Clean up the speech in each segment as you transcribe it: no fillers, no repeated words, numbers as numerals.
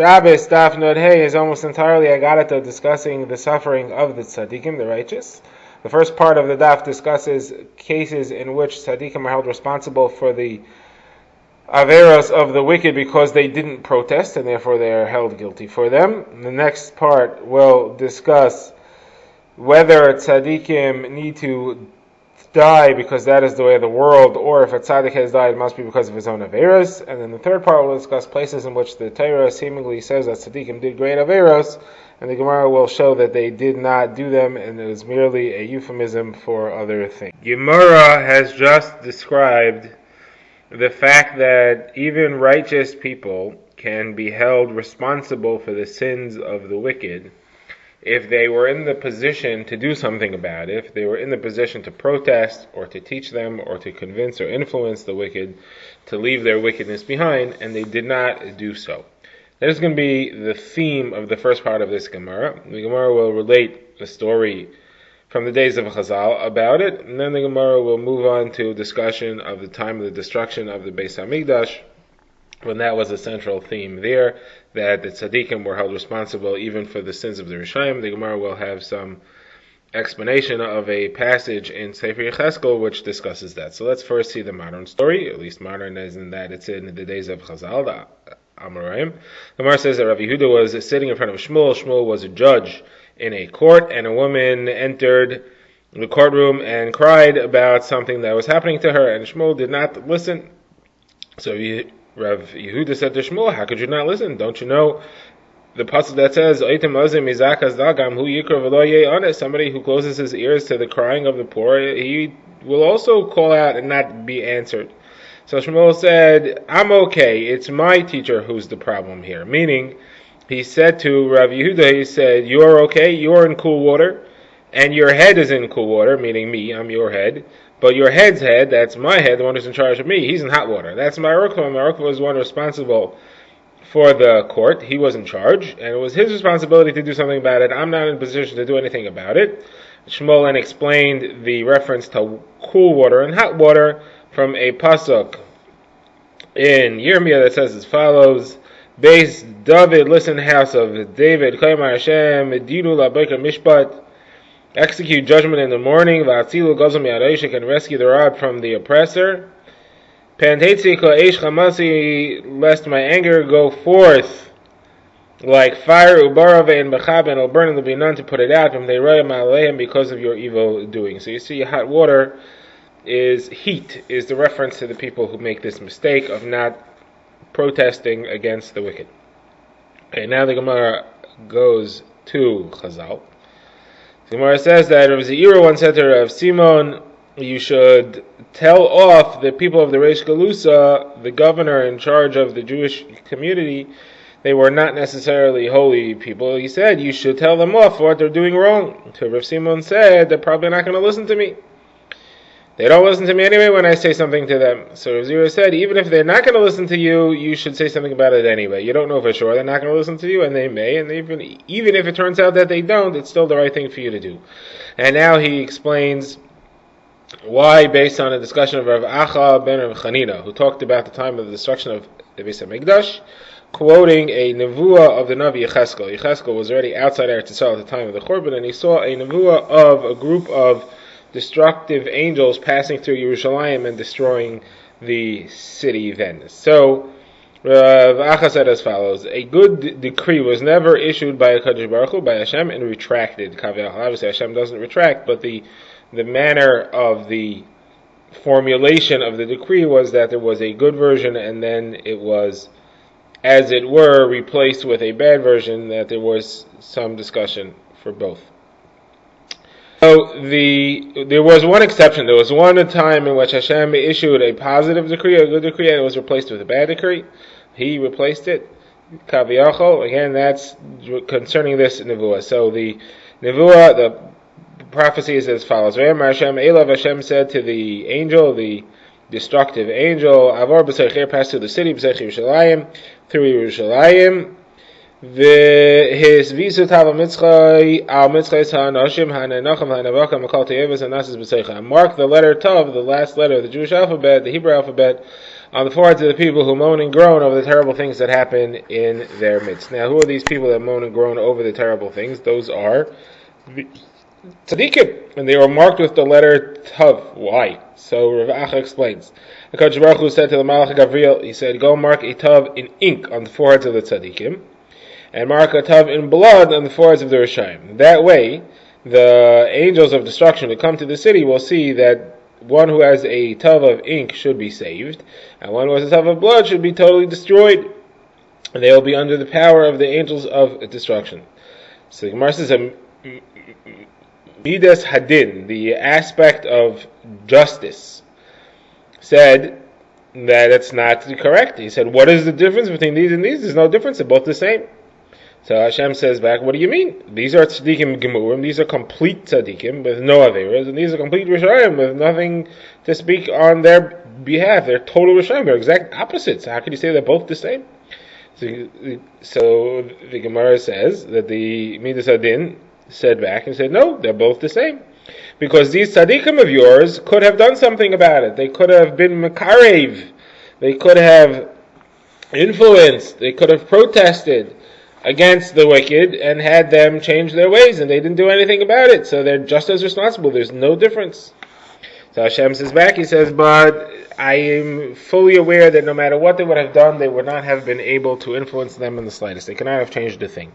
Shabbos Daf Nod Hey is almost entirely Agarata discussing the suffering of the tzaddikim, the righteous. The first part of the Daf discusses cases in which tzaddikim are held responsible for the averos of the wicked because they didn't protest and therefore they are held guilty for them. The next part will discuss whether tzaddikim need to die because that is the way of the world, or if a tzaddik has died, it must be because of his own averos. And then the third part will discuss places in which the Torah seemingly says that tzaddikim did great averos, and the Gemara will show that they did not do them, and it was merely a euphemism for other things. Gemara has just described the fact that even righteous people can be held responsible for the sins of the wicked if they were in the position to do something about it, if they were in the position to protest or to teach them or to convince or influence the wicked to leave their wickedness behind, and they did not do so. That is going to be the theme of the first part of this Gemara. The Gemara will relate the story from the days of Chazal about it, and then the Gemara will move on to a discussion of the time of the destruction of the Beis Hamikdash, when that was a central theme there, that the tzaddikim were held responsible even for the sins of the Rishayim. The Gemara will have some explanation of a passage in Sefer Yecheskel which discusses that. So let's first see the modern story, at least modern as in that it's in the days of Chazal, the Amoraim. The Gemara says that Rav Yehuda was sitting in front of Shmuel. Shmuel was a judge in a court, and a woman entered the courtroom and cried about something that was happening to her, and Shmuel did not listen. So Rav Yehuda said to Shmuel, how could you not listen? Don't you know the pasuk that says, somebody who closes his ears to the crying of the poor, he will also call out and not be answered. So Shmuel said, I'm okay, it's my teacher who's the problem here. Meaning, he said to Rav Yehuda, he said, you're okay, you're in cool water, and your head is in cool water, meaning me, I'm your head. But your head's head, that's my head, the one who's in charge of me, he's in hot water. That's my Rukva. My Rukva was the one responsible for the court. He was in charge, and it was his responsibility to do something about it. I'm not in a position to do anything about it. Shmuel then explained the reference to cool water and hot water from a pasuk in Yirmiyah that says as follows, Beis David, listen house of David, Kaimar Hashem, Dinu LaBeker Mishpat, execute judgment in the morning, Va'atzilu Gazam Yadayshik, and rescue the rod from the oppressor. Pantetzi Ka'esh Chamasi, lest my anger go forth like fire, Ubarave and Bechab, and it'll burn, and there'll be none to put it out from the Raya Ma'aleim because of your evil doing. So you see, hot water is heat, is the reference to the people who make this mistake of not protesting against the wicked. Okay, now the Gemara goes to Chazal. The Gemara says that Rav Zeira once said to Rav Simon, you should tell off the people of the Reish Galusa, the governor in charge of the Jewish community. They were not necessarily holy people. He said, you should tell them off for what they're doing wrong. So Rav Simon said, they're probably not going to listen to me. They don't listen to me anyway when I say something to them. So Rav Zeira said, even if they're not going to listen to you, you should say something about it anyway. You don't know for sure. They're not going to listen to you, and they may. And even if it turns out that they don't, it's still the right thing for you to do. And now he explains why, based on a discussion of Rav Acha ben Rav Chanina, who talked about the time of the destruction of the Beis Hamikdash, quoting a nevuah of the Navi Yecheskel. Yecheskel was already outside Eretz Yisrael at the time of the Churban, and he saw a nevuah of a group of destructive angels passing through Yerushalayim and destroying the city then. So Rav Acha said as follows, a good decree was never issued by HaKadosh Baruch Hu, by Hashem, and retracted. Obviously Hashem doesn't retract, but the manner of the formulation of the decree was that there was a good version and then it was, as it were, replaced with a bad version, that there was some discussion for both. So there was one exception. There was one time in which Hashem issued a positive decree, a good decree, and it was replaced with a bad decree. He replaced it. Kaviyachol. Again, that's concerning this nevuah. So the nevuah, the prophecy is as follows. Hashem, Elav Hashem said to the angel, the destructive angel, Avor b'seicher, pass through the city, b'seich Yerushalayim, through Yerushalayim. His visu tava mitzchay al mitzchay ha'anoshim ha'neinochem ha'navachim makal te'evas ha'nasis b'seicha. Mark the letter Tav, the last letter of the Jewish alphabet, the Hebrew alphabet, on the foreheads of the people who moan and groan over the terrible things that happen in their midst. Now, who are these people that moan and groan over the terrible things? Those are the tzaddikim, and they were marked with the letter Tav. Why? So Rav Acha explains. HaKadosh Baruch Hu said to the Malach Gabriel, he said, go mark a Tav in ink on the foreheads of the tzaddikim, and mark a Tav in blood on the foreheads of the Rishayim. That way, the angels of destruction who come to the city will see that one who has a Tav of ink should be saved, and one who has a Tav of blood should be totally destroyed, and they will be under the power of the angels of destruction. So the Gemara says, Midas Hadin, the aspect of justice, said that it's not correct. He said, what is the difference between these and these? There's no difference, they're both the same. So Hashem says back, what do you mean? These are tzaddikim gemurim, these are complete tzaddikim with no averas, and these are complete rishayim with nothing to speak on their behalf. They're total rishayim, they're exact opposites. How can you say they're both the same? So the Gemara says that the Midas Hadin said back and said, no, they're both the same. Because these tzaddikim of yours could have done something about it. They could have been makarev, they could have influenced, they could have protested against the wicked and had them change their ways, and they didn't do anything about it, so they're just as responsible. There's no difference. So Hashem says back, he says, but I am fully aware that no matter what they would have done, they would not have been able to influence them in the slightest. They could not have changed a thing.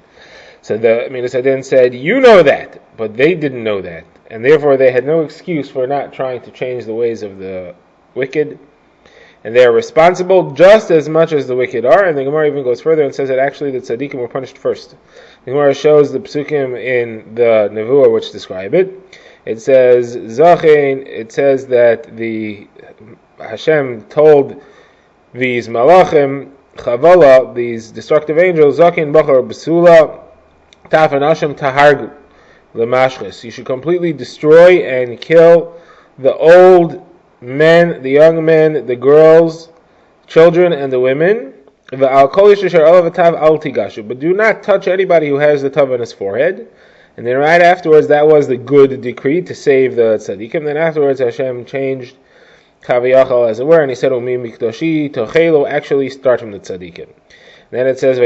So the Midas Hadin said, you know that, but they didn't know that, and therefore they had no excuse for not trying to change the ways of the wicked. And they are responsible just as much as the wicked are. And the Gemara even goes further and says that actually the tzaddikim were punished first. The Gemara shows the psukim in the Nevuah which describe it. It says Zachin. It says that the Hashem told these malachim chavala, these destructive angels, Zachin bachar besula tafanashim tahargu lemashchis. You should completely destroy and kill the old men, the young men, the girls, children, and the women. But do not touch anybody who has the tav on his forehead. And then right afterwards, that was the good decree to save the tzaddikim. Then afterwards, Hashem changed kaviyachal, as it were, and he said, "Umi mikdoshi tochelo." Actually, start from the tzaddikim. Then it says,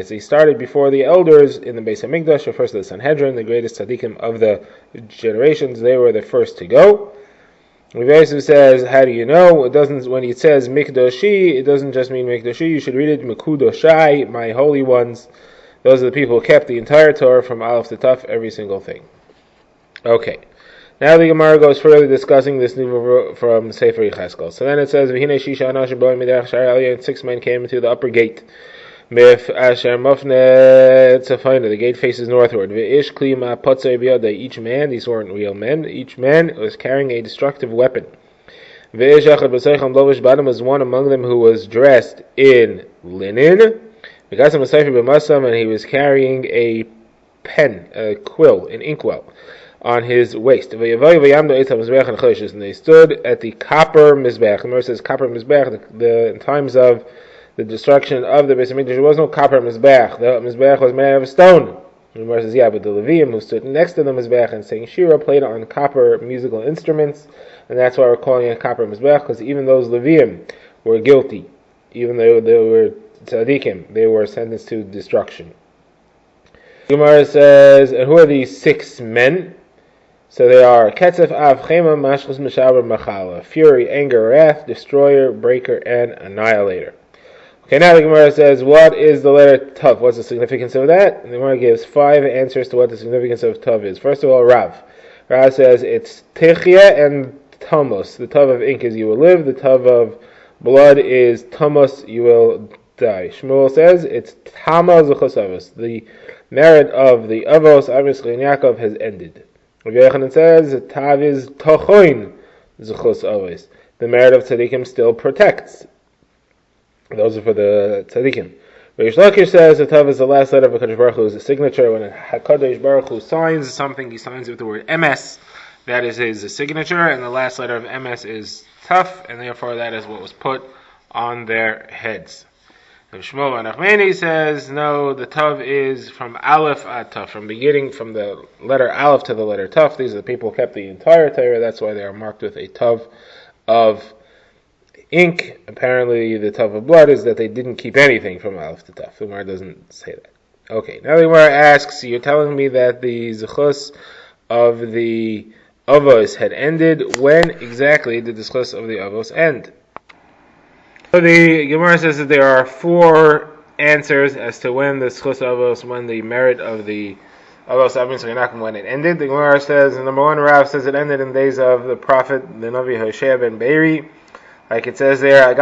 He started before the elders in the Beis Hamikdash, refers to the Sanhedrin, the greatest tzaddikim of the generations. They were the first to go. Rivasu says, how do you know? It doesn't. When it says Mikdoshi, it doesn't just mean Mikdoshi. You should read it Mikudoshai, my holy ones. Those are the people who kept the entire Torah from Aleph to Taf, every single thing. Okay. Now the Gemara goes further discussing this new from Sefer Yecheskel. So then it says, "V'hinei shisha anashim bo'im miderech sha'ar aliyah," and 6 men came into the upper gate. Mif asher mafne tzafayna, the gate faces northward. V'ish kli ma potzei biyadei, each man, these weren't real men, each man was carrying a destructive weapon. V'ish achad b'seicham lovish b'adam, was one among them who was dressed in linen. V'gasam b'seifer b'masam, and he was carrying a pen, a quill, an inkwell, on his waist. And they stood at the copper mizbech. The Gemara says copper mizbech. In times of the destruction of the Beis Hamikdash, there was no copper mizbech. The mizbech was made out of stone. The Gemara says, yeah, but the Levium who stood next to the mizbech and sang shira played on copper musical instruments, and that's why we're calling it copper mizbech, because even those Levium were guilty, even though they were tzaddikim, they were sentenced to destruction. The Gemara says, and who are these 6 men? So they are Ketzef, Av, Chema, Mashchus, Meshaber, Machala, fury, anger, wrath, destroyer, breaker, and annihilator. Okay, now the Gemara says, what is the letter Tav? What's the significance of that? And the Gemara gives 5 answers to what the significance of Tav is. First of all, Rav. Rav says it's Techia and Tamos. The Tav of ink is you will live. The Tav of blood is Tamos, you will die. Shmuel says it's Tama Zuchos. The merit of the Avos, obviously, and Yaakov has ended. Rabbi Yochanan says, Tav is Tochoin Zuchos always. The merit of tzaddikim still protects. Those are for the tzaddikim. Reish Lakish says the Tav is the last letter of HaKadosh Baruch Hu's signature. When HaKadosh Baruch Hu signs something, he signs with the word MS. That is his signature, and the last letter of MS is Taf, and therefore that is what was put on their heads. Shmuel Nachmani says, no, the Tav is from Aleph ad Tav, from the letter Aleph to the letter Tav. These are the people who kept the entire Torah, that's why they are marked with a Tav of ink. Apparently, the Tav of blood is that they didn't keep anything from Aleph to Tav. The Gemara doesn't say that. Okay, now the Gemara asks, you're telling me that the Zechus of the Avos had ended. When exactly did the Zechus of the Avos end? So the Gemara says that there are 4 answers as to when the Zechus Avos, when the merit of the Avos Avin, when it ended. The Gemara says, number 1, Rav says it ended in the days of the prophet, the Navi Hoshea ben Beiri. Like it says there, I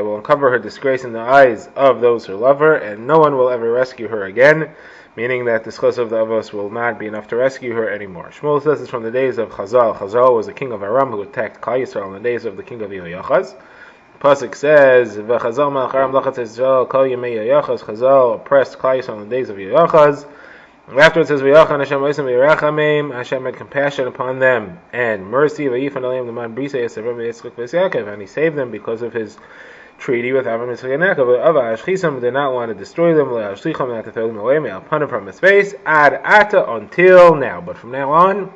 will uncover her disgrace in the eyes of those who love her, and no one will ever rescue her again. Meaning that the Zechus of the Avos will not be enough to rescue her anymore. Shmuel says it's from the days of Chazal. Chazal was the king of Aram who attacked Klal Yisrael in the days of the king of Yehoyachaz. Pasuk says, "V'Chazal ma'acharam lachatz Yisrael kol yemei Yehoyachaz." Chazal oppressed Klal Yisrael in the days of Yehoyachaz. Afterwards it says, "V'yachan Hashem oisem v'yirachamim." Hashem had compassion upon them and mercy. V'yifan aleim l'man brisa yisavim v'yitzchak v'yitzchak, and He saved them because of His treaty with Avram Yitzchak and Yaakov. Ava Ashchisam did not want to destroy them. Ashlicham, not to throw them away. May upon him from His face. Ad ata, until now. But from now on,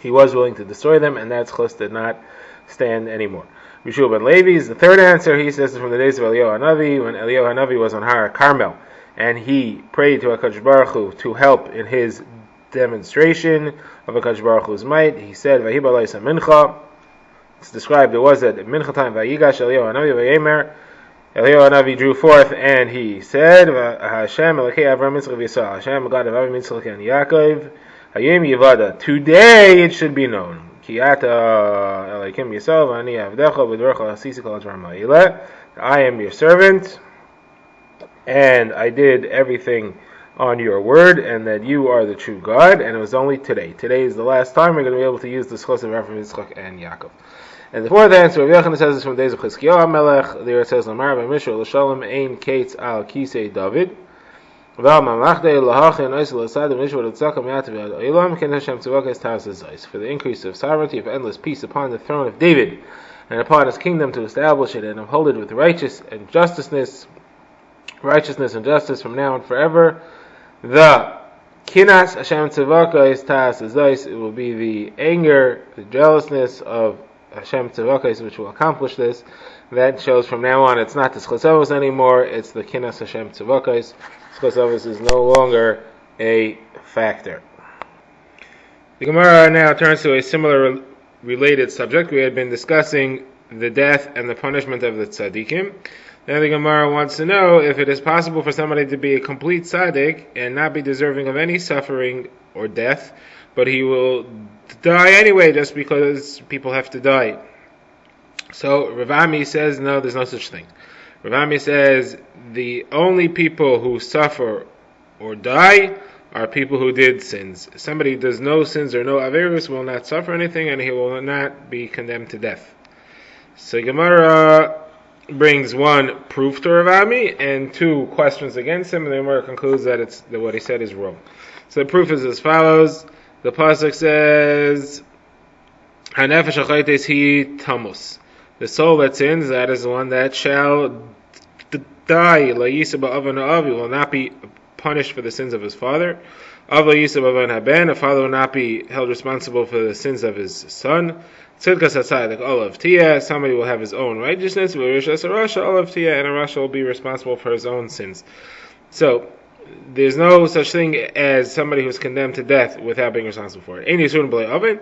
He was willing to destroy them, and that Zechus did not stand anymore. Yeshua ben Levi is the third answer. He says from the days of Eliyahu Hanavi, when Eliyahu Hanavi was on Har Carmel, and he prayed to HaKadosh Baruch Hu to help in his demonstration of HaKadosh Baruch Hu's might. He said, "Vahiba Laisa Mincha." It's described, it was at Mincha time, Vayigash Eliyahu Hanavi Vayemer. Eliyahu Hanavi drew forth and he said, Hashem Elokei Avram Yitzchak v'Yisrael, Hashem God of Avram Yitzchak and Yaakov, Hayim Yivada. Today it should be known. Ki ata Elokim Yisrael v'ani avdecha v'dvarcha asisi kol advarim ha'ileh. I am your servant, and I did everything on your word, and that you are the true God, and it was only today. Today is the last time we're going to be able to use the Zechus of Avram Yitzchak and Yaakov. And the fourth answer, Rav Yochanan says, is from the days of Chizkiyahu HaMelech. There it says, Lamar v'mishra l'shalom ein kates al kisei David. For the increase of sovereignty of endless peace upon the throne of David, and upon his kingdom to establish it and uphold it with righteousness and justice from now and forever. The kinas Hashem tzavakos tas azais, it will be the anger, the jealousness of Hashem tzavakos which will accomplish this. That shows from now on it's not the Zechus Avos anymore, it's the kinas Hashem tzavakos. Zechus Avos is no longer a factor. The Gemara now turns to a similar related subject. We had been discussing the death and the punishment of the tzaddikim. Now the Gemara wants to know if it is possible for somebody to be a complete tzaddik and not be deserving of any suffering or death, but he will die anyway just because people have to die. So Rav Ami says no, there's no such thing. Rav Ami says the only people who suffer or die are people who did sins. Somebody who does no sins or no averus will not suffer anything, and he will not be condemned to death. So Gemara brings 1 proof to Rav Ami and 2 questions against him, and the Gemara concludes that what he said is wrong. So the proof is as follows. The pasuk says, "Hanefesh hachaytes hi tamus." The soul that sins, that is the one that shall die. La yisa ba'avan ha'avi, will not be punished for the sins of his father. Av la yisa ba'avan haben, a father will not be held responsible for the sins of his son. Tzidkas hatzaddik olav tia, somebody will have his own righteousness. V'rishas harasha olav tia, and a rasha will be responsible for his own sins. So there's no such thing as somebody who's condemned to death without being responsible for it. Ein yisurin b'lei oven.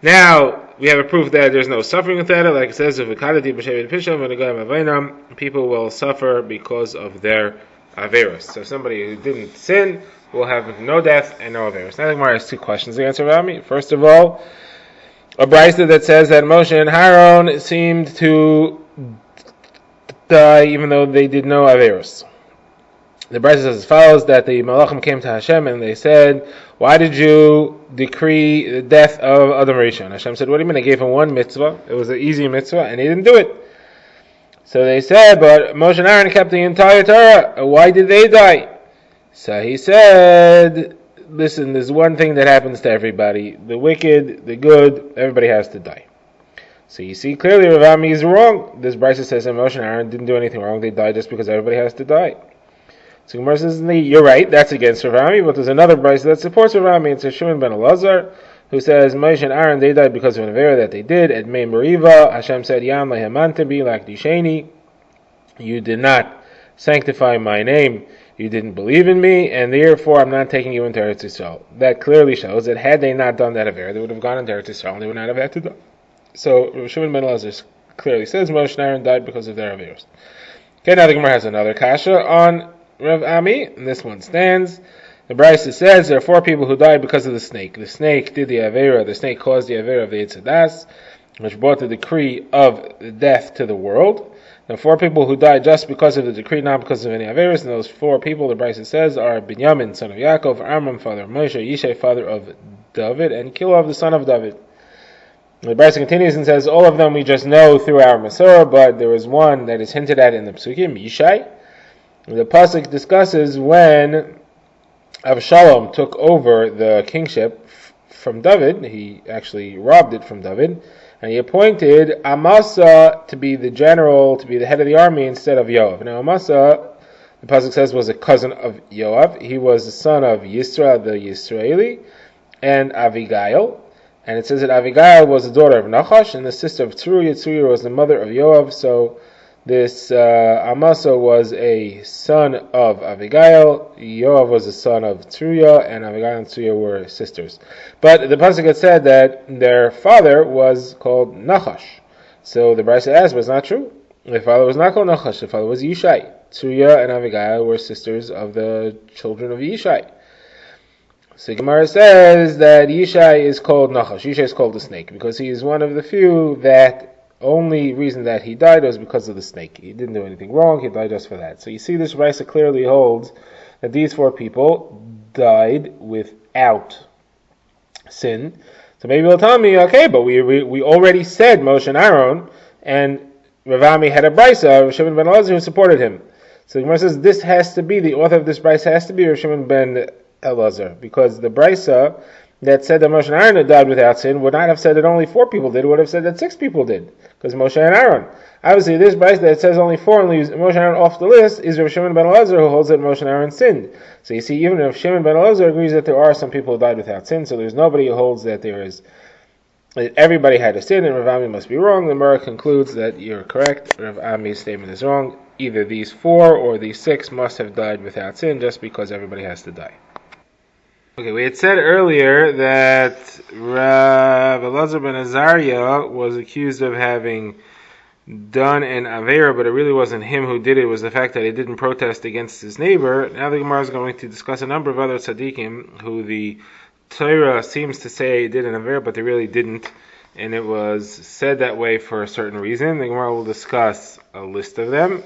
Now we have a proof that there's no suffering with that. Like it says, people will suffer because of their averus. So somebody who didn't sin will have no death and no averus. Now the Gemara has 2 questions to answer about me. First of all, a brisa that says that Moshe and Aaron seemed to die even though they did no averus. The brisa says as follows, that the Malachim came to Hashem and they said, "Why did you decree the death of Adam Rishon?" Hashem said, "What do you mean? I gave him 1 mitzvah. It was an easy mitzvah, and he didn't do it." So they said, "But Moshe and Aaron kept the entire Torah. Why did they die?" So he said, "Listen, there's one thing that happens to everybody. The wicked, the good, everybody has to die." So you see clearly Rav Ami is wrong. This Brisa says that Moshe and Aaron didn't do anything wrong. They died just because everybody has to die. So Gemara says, you're right, that's against Rav Ami, but there's another Brisa that supports Rav Ami. It's Shimon ben Elazar, who says Moshe and Aaron, they died because of an avera that they did. At Mei Meriva, Hashem said, Yam lehemantem bi lakdisheni. You did not sanctify my name. You didn't believe in me, and therefore I'm not taking you into Eretz Yisrael. That clearly shows that had they not done that avera, they would have gone into Eretz Yisrael, and they would not have had to die. So Shimon ben Elazar clearly says Moshe and Aaron died because of their averas. Okay, now the Gemara has another kasha on Rav Ami, and this one stands. The Brisa says there are 4 people who died because of the snake. The snake did the avera. The snake caused the avera of the Yitzadas, which brought the decree of death to the world. The 4 people who died just because of the decree, not because of any averas, and those 4 people, the Brisa says, are Binyamin, son of Yaakov, Amram, father of Moshe, Yishai, father of David, and Kilov, the son of David. The Brisa continues and says, all of them we just know through our Masorah, but there is one that is hinted at in the Psukim, Yishai. The Pasuk discusses when Avshalom took over the kingship from David. He actually robbed it from David, and he appointed Amasa to be the general, to be the head of the army instead of Yoav. Now Amasa, the Pasuk says, was a cousin of Yoav. He was the son of Yisra the Yisraeli and Avigail. And it says that Avigail was the daughter of Nachash and the sister of Tzuria. Tzuria was the mother of Yoav. So this Amasa was a son of Avigail. Yoav was a son of Tzuria, and Avigail and Tzuria were sisters. But the pasuk had said that their father was called Nachash. So the Brisa asked, but it's not true. Their father was not called Nachash. Their father was Yishai. Tzuria and Avigail were sisters of the children of Yishai. So Gemara says that Yishai is called Nachash. Yishai is called the snake because he is one of the few that only reason that he died was because of the snake. He didn't do anything wrong, he died just for that. So you see this Brisa clearly holds that these 4 people died without sin. So maybe you'll tell me, okay, but we already said Moshe and Aaron, and Rav Ami had a Brisa, Rav Shimon ben Elazar, who supported him. So the Gemara says this has to be, the author of this Brisa has to be Rav Shimon ben Elazar, because the Brisa that said that Moshe and Aaron had died without sin would not have said that only 4 people did, it would have said that 6 people did, because Moshe and Aaron. Obviously, this Brisa that says only 4 and leaves Moshe and Aaron off the list is Rav Shimon ben Elazar, who holds that Moshe and Aaron sinned. So you see, even if Shimon ben Elazar agrees that there are some people who died without sin, so there's nobody who holds that that everybody had a sin and Rav Ami must be wrong. The Gemara concludes that you're correct. Rav Ami's statement is wrong. Either these 4 or these 6 must have died without sin, just because everybody has to die. Okay, we had said earlier that Rav Elazar ben Azariah was accused of having done an Avera, but it really wasn't him who did it. It was the fact that he didn't protest against his neighbor. Now the Gemara is going to discuss a number of other tzaddikim who the Torah seems to say did an Avera, but they really didn't. And it was said that way for a certain reason. The Gemara will discuss a list of them.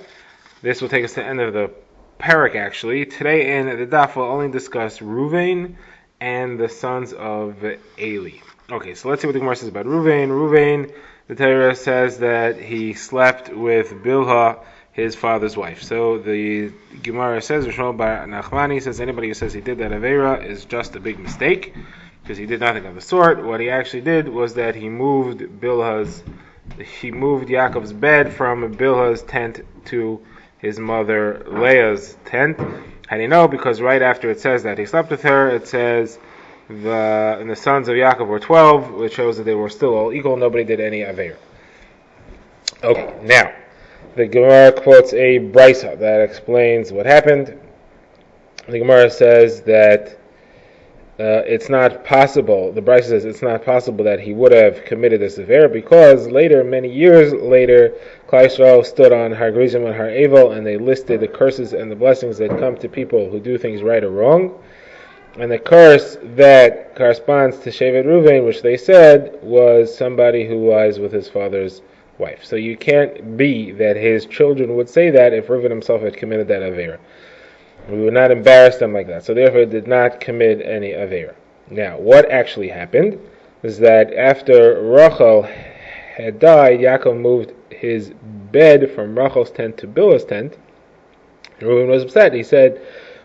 This will take us to the end of the parak, actually. Today in the Daf we'll only discuss Ruvain and the sons of Eli. Okay, so let's see what the Gemara says about Ruvain. Ruvain, the Torah says that he slept with Bilhah, his father's wife. So the Gemara says, Rishon bar Nachmani says anybody who says he did that Avera is just a big mistake, because he did nothing of the sort. What he actually did was that he moved Yaakov's bed from Bilhah's tent to his mother Leah's tent. How do you know? Because right after it says that he slept with her, it says and the sons of Yaakov were 12, which shows that they were still all equal. Nobody did any Avera. Okay, now the Gemara quotes a Brisa that explains what happened. The Gemara says that it's not possible, the Brisa says it's not possible that he would have committed this Avera, because later, many years later, Klal Yisrael stood on Har Gerizim and Har Evel, and they listed the curses and the blessings that come to people who do things right or wrong. And the curse that corresponds to Shevet Ruvain, which they said was somebody who lies with his father's wife. So you can't be that his children would say that if Reuven himself had committed that Avera. We would not embarrass them like that. So therefore it did not commit any Avera. Now, what actually happened is that after Rachel had died, Yaakov moved his bed from Rachel's tent to Bilhah's tent. Reuven was upset. He said,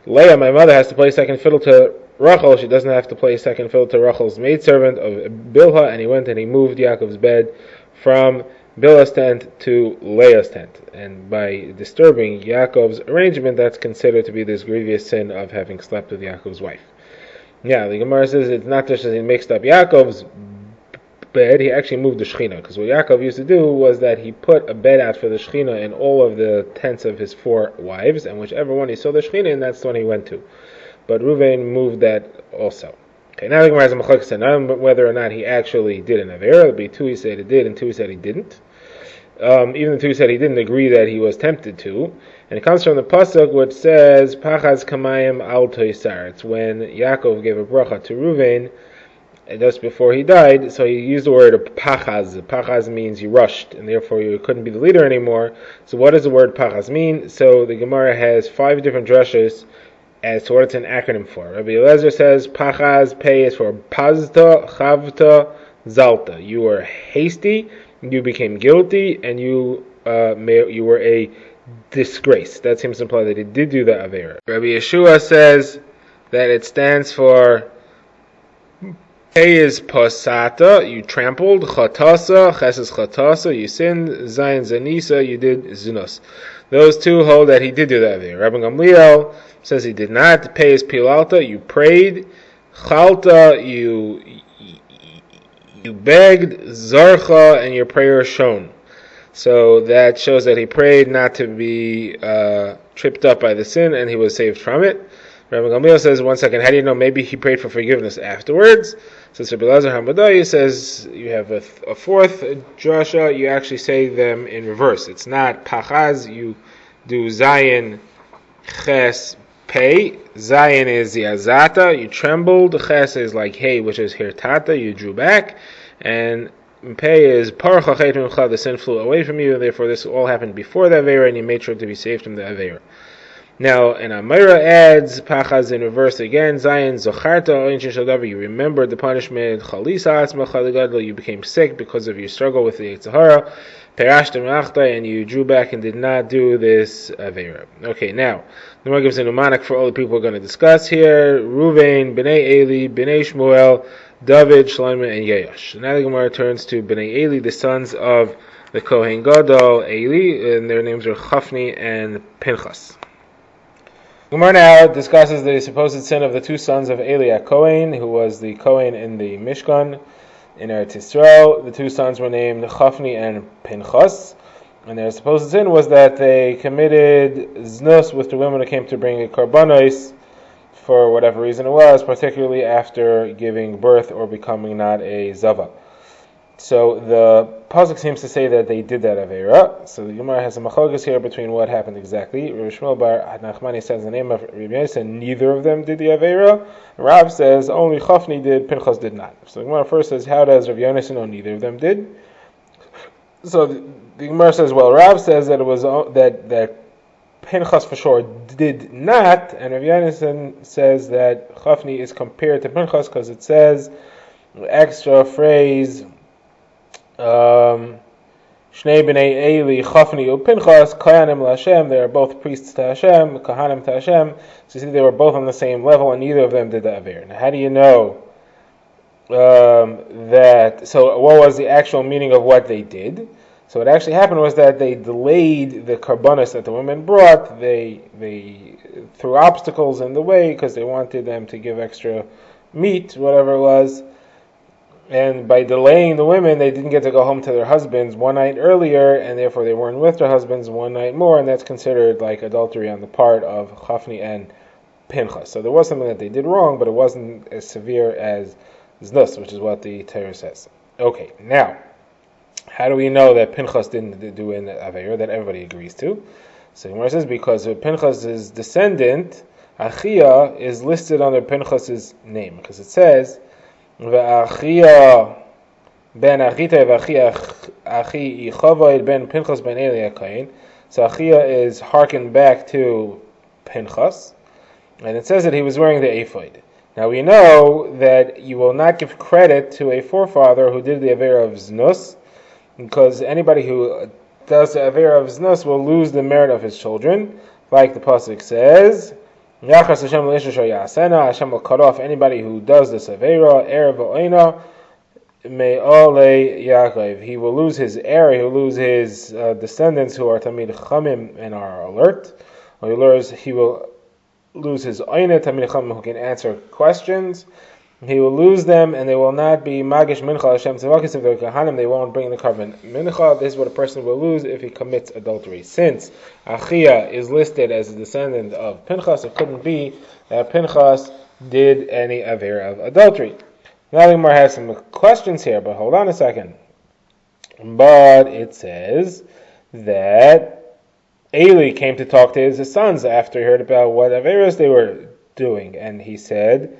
Leah, my mother, has to play second fiddle to Rachel. She doesn't have to play second fiddle to Rachel's maidservant of Bilhah. And he went and he moved Yaakov's bed from Bilhah's tent to Leah's tent. And by disturbing Yaakov's arrangement, that's considered to be this grievous sin of having slept with Yaakov's wife. Yeah, the Gemara says it's not just that he mixed up Yaakov's bed, he actually moved the Shechina, because what Yaakov used to do was that he put a bed out for the Shechina in all of the tents of his 4 wives, and whichever one he saw the Shechina in, that's the one he went to. But Reuven moved that also. Okay, now the Gemara has a machlokes on whether or not he actually did an avera. There'll be 2 he said he did, and 2 he said he didn't. Even the 2 said he didn't agree that he was tempted to. And it comes from the pasuk which says, Pachaz kamayim al toisar. It's when Yaakov gave a bracha to Reuven, just before he died, so he used the word pachaz. Pachaz means he rushed, and therefore you couldn't be the leader anymore. So what does the word pachaz mean? So the Gemara has 5 different drushes as to what it's an acronym for. Rabbi Eliezer says pachaz, pei is for pazta, chavta, zalta. You were hasty, you became guilty, and you were a disgrace. That seems to imply that he did do the avera. Rabbi Yeshua says that it stands for Pei is pasata, you trampled, chatasa, ches is chatasa, you sinned, zayin zanisa, you did zinus. Those 2 hold that he did do that there. Rabbi Gamliel says he did not. Pei is pilalta, you prayed, chalta, you begged, zarcha, and your prayer shone. So that shows that he prayed not to be tripped up by the sin, and he was saved from it. Rabbi Gamliel says, 1 second, how do you know? Maybe he prayed for forgiveness afterwards. So Rabbi Elazar Hamadai says you have a 4th drasha, you actually say them in reverse. It's not pachaz, you do zayin, ches, pei. Zayin is yazata, you trembled. Ches is like hey, which is hirtata, you drew back. And pei is parach hachet mincha, the sin flew away from you, and therefore this all happened before the avera, and you made sure to be saved from the avera. Now, and Amira adds pachaz in reverse again. Zayin zocharta oinchin shadavar. You remembered the punishment. Chalisa atzma chaligadol. You became sick because of your struggle with the Yetzer Hara. Perashtem achta, and you drew back and did not do this avera. Okay, now the Gemara gives a mnemonic for all the people we're going to discuss here: Ruvain, Bnei Eli, Bnei Shmuel, David, Shlomo, and Yehosh. Now the Gemara turns to Bnei Eli, the sons of the Kohen Gadol Eli, and their names are Chafni and Pinchas. Gemara now discusses the supposed sin of the 2 sons of Eli Kohen, who was the Kohen in the Mishkan in Eretz Yisrael. The 2 sons were named Chafni and Pinchas, and their supposed sin was that they committed znus with the women who came to bring a karbanos for whatever reason it was, particularly after giving birth or becoming not a zava. So the pasuk seems to say that they did that avera. So the Gemara has a machlokes here between what happened exactly. Rabbi Shmuel bar Nachmani says the name of Rabbi Yosef, neither of them did the avera. Rav says only Chafni did, Pinchas did not. So the Gemara first says, how does Rabbi Yosef know neither of them did? So the Gemara says, well, Rav says that it was that Pinchas for sure did not, and Rabbi Yosef says that Chafni is compared to Pinchas because it says extra phrase. Shnei b'nei Eli, Chafni u'Pinchas, Kohanim l'Hashem. They are both priests to Hashem, Kohanim to Hashem. So you see, they were both on the same level, and neither of them did the aver. Now, how do you know that? So, what was the actual meaning of what they did? So, what actually happened was that they delayed the karbanos that the women brought. They threw obstacles in the way because they wanted them to give extra meat, whatever it was. And by delaying the women, they didn't get to go home to their husbands 1 night earlier, and therefore they weren't with their husbands 1 night more, and that's considered like adultery on the part of Chafni and Pinchas. So there was something that they did wrong, but it wasn't as severe as znus, which is what the Torah says. Okay, now, how do we know that Pinchas didn't do an avera that everybody agrees to? So Gemara says because Pinchas' descendant, Achia, is listed under Pinchas' name, because it says, V'achia ben Achita v'achia achi Yichavod ben Pinchas ben Eli HaKohen. So Achia is harkened back to Pinchas, and it says that he was wearing the ephod. Now we know that you will not give credit to a forefather who did the avera of znus, because anybody who does the avera of znus will lose the merit of his children, like the pasuk says. Hashem will cut off anybody who does this avera, erev v'oina, Me'ole Yaakov. He will lose his heir, he will lose his descendants who are Tamid Chamim and are alert. He will lose his Oine Tamid Chamim who can answer questions. He will lose them, and they will not be Magish Mincha Hashem Tzavakis if they're Kahanim. They won't bring the carbon Mincha. This is what a person will lose if he commits adultery. Since Achia is listed as a descendant of Pinchas, it couldn't be that Pinchas did any avera of adultery. Now the Gemara has some questions here, but hold on a second. But it says that Eli came to talk to his sons after he heard about what averas they were doing, and he said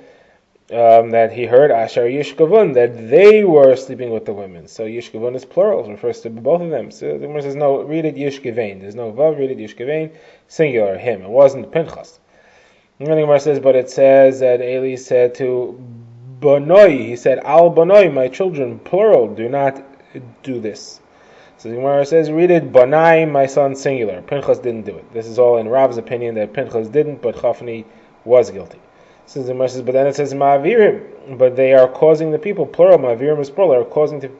that he heard Asher Yishkavun, that they were sleeping with the women. So Yishkavun is plural, it refers to both of them. So the Gemara says, no, read it Yishkavein. There's no Vav, read it Yishkavein, singular, him. It wasn't Pinchas. And then the Gemara says, but it says that Eli said to Bonoi, he said, Al Bonoi, my children, plural, do not do this. So the Gemara says, read it Bonai, my son, singular. Pinchas didn't do it. This is all in Rav's opinion that Pinchas didn't, but Chafni was guilty. So the Gemara says, but then it says Ma'avirim, but they are causing the people, plural, Ma'avirim is plural, are causing the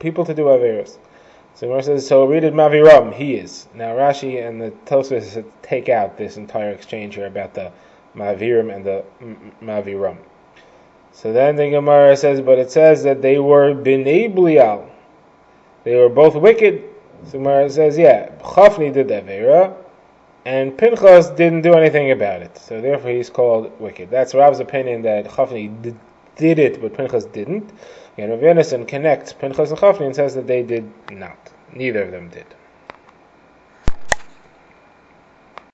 people to do Averos. So the Gemara says, so read it Ma'aviram, he is. Now Rashi and the Tosfos take out this entire exchange here about the Ma'avirim and the Ma'aviram. So then the Gemara says, but it says that they were B'nei Belial. They were both wicked. So the Gemara says, yeah, Chafni did Avera, and Pinchas didn't do anything about it. So therefore he's called wicked. That's Rav's opinion that Chafni did it, but Pinchas didn't. And Rav Yonasan connects Pinchas and Chafni and says that they did not. Neither of them did.